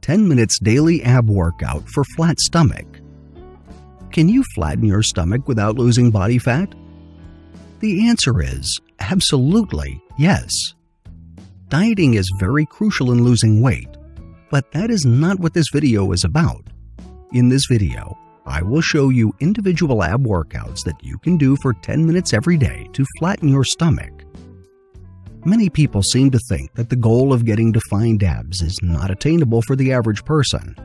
10 minutes daily ab workout for flat stomach. Can you flatten your stomach without losing body fat? The answer is absolutely yes. Dieting is very crucial in losing weight, but that is not what this video is about. In this video, I will show you individual ab workouts that you can do for 10 minutes every day to flatten your stomach. Many people seem to think that the goal of getting defined abs is not attainable for the average person.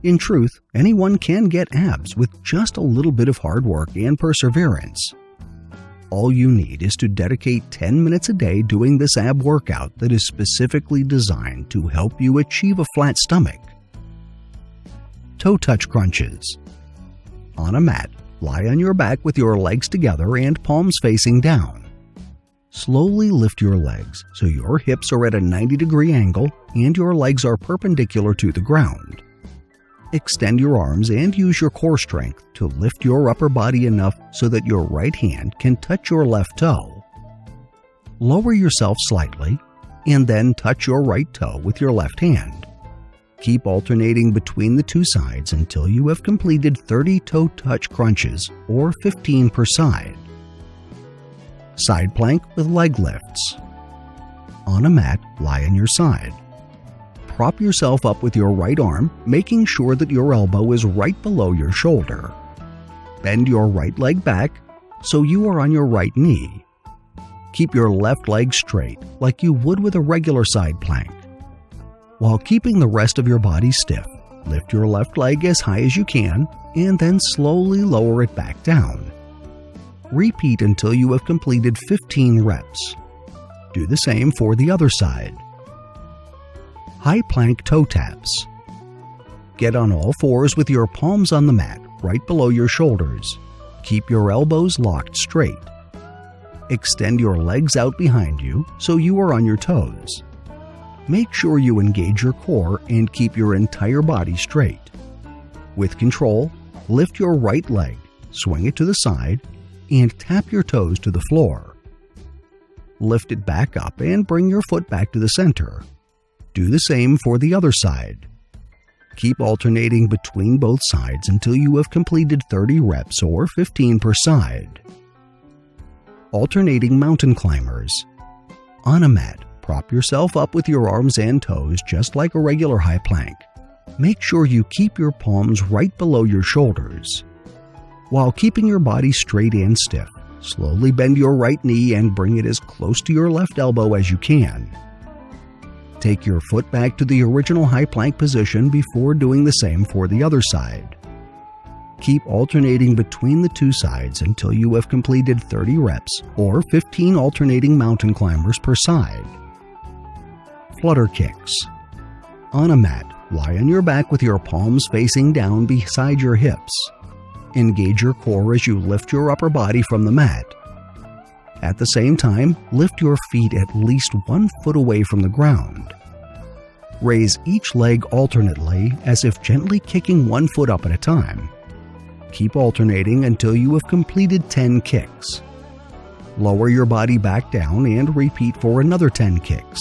In truth, anyone can get abs with just a little bit of hard work and perseverance. All you need is to dedicate 10 minutes a day doing this ab workout that is specifically designed to help you achieve a flat stomach. Toe touch crunches. On a mat, lie on your back with your legs together and palms facing down. Slowly lift your legs so your hips are at a 90-degree angle and your legs are perpendicular to the ground. Extend your arms and use your core strength to lift your upper body enough so that your right hand can touch your left toe. Lower yourself slightly and then touch your right toe with your left hand. Keep alternating between the two sides until you have completed 30 toe touch crunches or 15 per side. Side plank with leg lifts. On a mat, lie on your side. Prop yourself up with your right arm, making sure that your elbow is right below your shoulder. Bend your right leg back so you are on your right knee. Keep your left leg straight like you would with a regular side plank. While keeping the rest of your body stiff, lift your left leg as high as you can and then slowly lower it back down. Repeat until you have completed 15 reps. Do the same for the other side. High plank toe taps. Get on all fours with your palms on the mat right below your shoulders. Keep your elbows locked straight. Extend your legs out behind you so you are on your toes. Make sure you engage your core and keep your entire body straight. With control, lift your right leg, swing it to the side, and tap your toes to the floor. Lift it back up and bring your foot back to the center. Do the same for the other side. Keep alternating between both sides until you have completed 30 reps or 15 per side. Alternating mountain climbers. On a mat, prop yourself up with your arms and toes just like a regular high plank. Make sure you keep your palms right below your shoulders. While keeping your body straight and stiff, slowly bend your right knee and bring it as close to your left elbow as you can. Take your foot back to the original high plank position before doing the same for the other side. Keep alternating between the two sides until you have completed 30 reps or 15 alternating mountain climbers per side. Flutter kicks. On a mat, lie on your back with your palms facing down beside your hips. Engage your core as you lift your upper body from the mat. At the same time, lift your feet at least 1 foot away from the ground. Raise each leg alternately as if gently kicking 1 foot up at a time. Keep alternating until you have completed 10 kicks. Lower your body back down and repeat for another 10 kicks.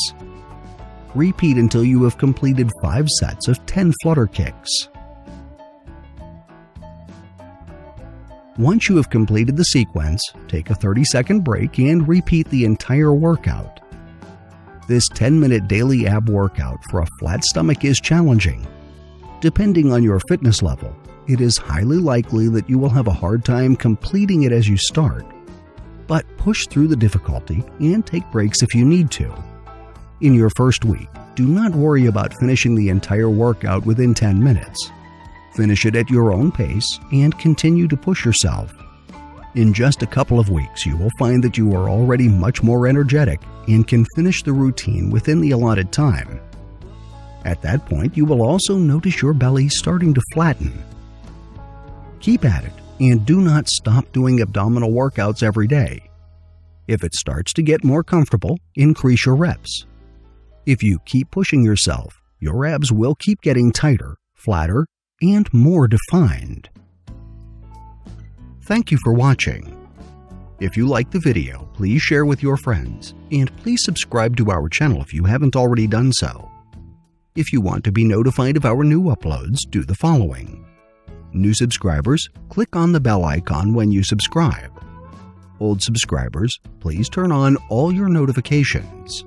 Repeat until you have completed 5 sets of 10 flutter kicks. Once you have completed the sequence, take a 30-second break and repeat the entire workout. This 10-minute daily ab workout for a flat stomach is challenging. Depending on your fitness level, it is highly likely that you will have a hard time completing it as you start. But push through the difficulty and take breaks if you need to. In your first week, do not worry about finishing the entire workout within 10 minutes. Finish it at your own pace and continue to push yourself. In just a couple of weeks, you will find that you are already much more energetic and can finish the routine within the allotted time. At that point, you will also notice your belly starting to flatten. Keep at it and do not stop doing abdominal workouts every day. If it starts to get more comfortable, increase your reps. If you keep pushing yourself, your abs will keep getting tighter, flatter, and more defined. Thank you for watching. If you liked the video, please share with your friends, and please subscribe to our channel if you haven't already done so. If you want to be notified of our new uploads, do the following. New subscribers, click on the bell icon when you subscribe. Old subscribers, please turn on all your notifications.